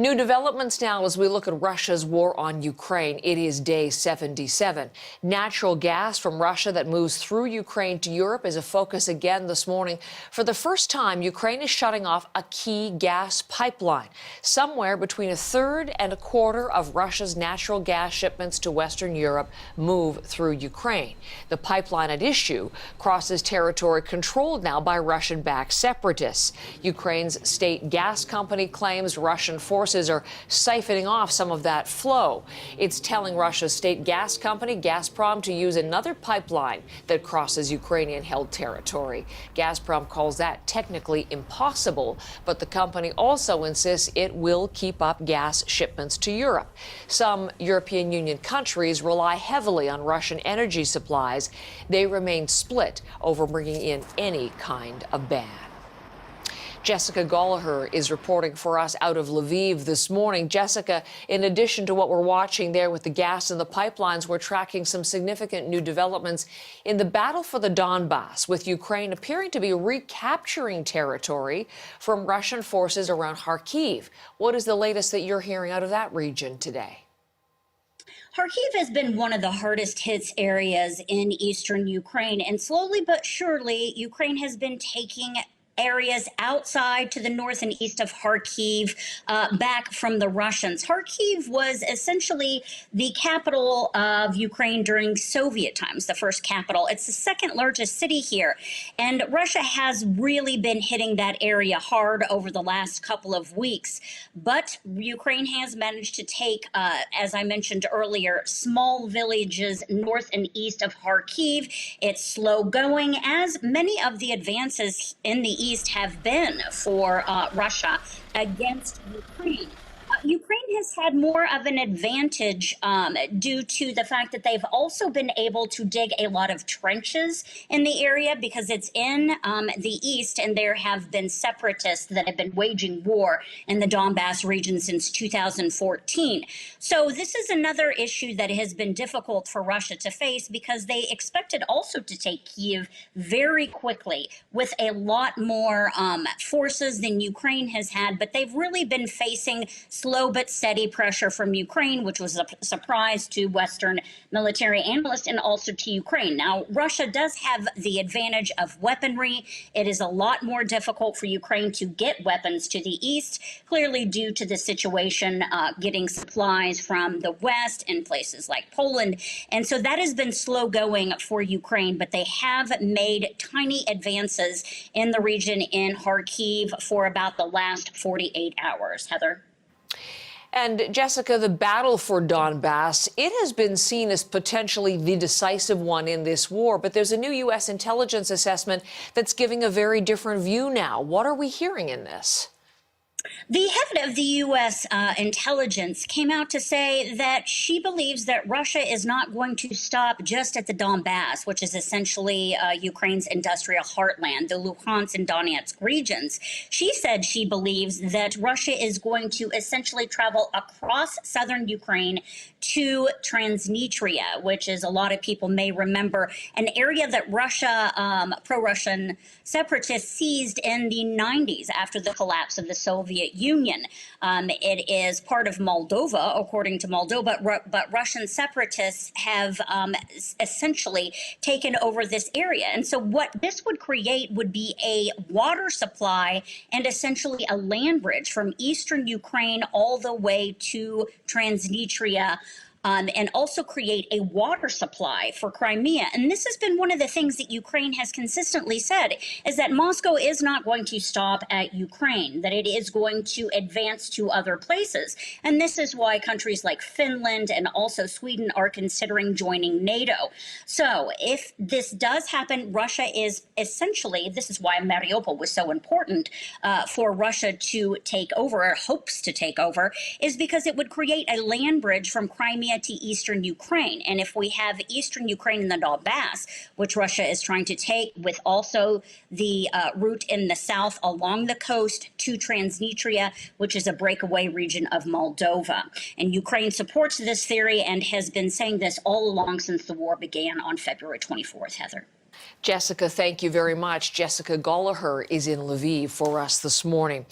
New developments now as we look at Russia's war on Ukraine. It is day 77. Natural gas from Russia that moves through Ukraine to Europe is a focus again this morning. For the first time, Ukraine is shutting off a key gas pipeline. Somewhere between a third and a quarter of Russia's natural gas shipments to Western Europe move through Ukraine. The pipeline at issue crosses territory controlled now by Russian-backed separatists. Ukraine's state gas company claims Russian forces are siphoning off some of that flow. It's telling Russia's state gas company, Gazprom, to use another pipeline that crosses Ukrainian-held territory. Gazprom calls that technically impossible, but the company also insists it will keep up gas shipments to Europe. Some European Union countries rely heavily on Russian energy supplies. They remain split over bringing in any kind of ban. Jessica Gallagher is reporting for us out of Lviv this morning. Jessica, in addition to what we're watching there with the gas and the pipelines, we're tracking some significant new developments in the battle for the Donbass, with Ukraine appearing to be recapturing territory from Russian forces around Kharkiv. What is the latest that you're hearing out of that region today? Kharkiv has been one of the hardest hit areas in eastern Ukraine, and slowly but surely, Ukraine has been taking areas outside to the north and east of Kharkiv back from the Russians. Kharkiv was essentially the capital of Ukraine during Soviet times, the first capital. It's the second largest city here, and Russia has really been hitting that area hard over the last couple of weeks. But Ukraine has managed to take, as I mentioned earlier, small villages north and east of Kharkiv. It's slow going, as many of the advances in the east have been for Russia against Ukraine. Ukraine has had more of an advantage due to the fact that they've also been able to dig a lot of trenches in the area because it's in the east, and there have been separatists that have been waging war in the Donbass region since 2014. So this is another issue that has been difficult for Russia to face because they expected also to take Kyiv very quickly with a lot more forces than Ukraine has had, but they've really been facing slow but steady pressure from Ukraine, which was a surprise to Western military analysts and also to Ukraine. Now, Russia does have the advantage of weaponry. It is a lot more difficult for Ukraine to get weapons to the east, clearly due to the situation getting supplies from the west in places like Poland. And so that has been slow going for Ukraine, but they have made tiny advances in the region in Kharkiv for about the last 48 hours. Heather? And Jessica, the battle for Donbass, it has been seen as potentially the decisive one in this war, but there's a new U.S. intelligence assessment that's giving a very different view now. What are we hearing in this? The head of the U.S. intelligence came out to say that she believes that Russia is not going to stop just at the Donbass, which is essentially Ukraine's industrial heartland, the Luhansk and Donetsk regions. She said she believes that Russia is going to essentially travel across southern Ukraine to Transnistria, which is, a lot of people may remember, an area that Russia, pro-Russian separatists seized in the 90s after the collapse of the Soviet Union. It is part of Moldova, according to Moldova, but Russian separatists have essentially taken over this area. And so what this would create would be a water supply and essentially a land bridge from eastern Ukraine all the way to Transnistria, and also create a water supply for Crimea. And this has been one of the things that Ukraine has consistently said, is that Moscow is not going to stop at Ukraine, that it is going to advance to other places. And this is why countries like Finland and also Sweden are considering joining NATO. So if this does happen, Russia is essentially, this is why Mariupol was so important for Russia to take over, or hopes to take over, is because it would create a land bridge from Crimea to eastern Ukraine. And if we have eastern Ukraine in the Donbass, which Russia is trying to take, with also the route in the south along the coast to Transnistria, which is a breakaway region of Moldova. And Ukraine supports this theory and has been saying this all along since the war began on February 24th, Heather. Jessica, thank you very much. Jessica Gallagher is in Lviv for us this morning.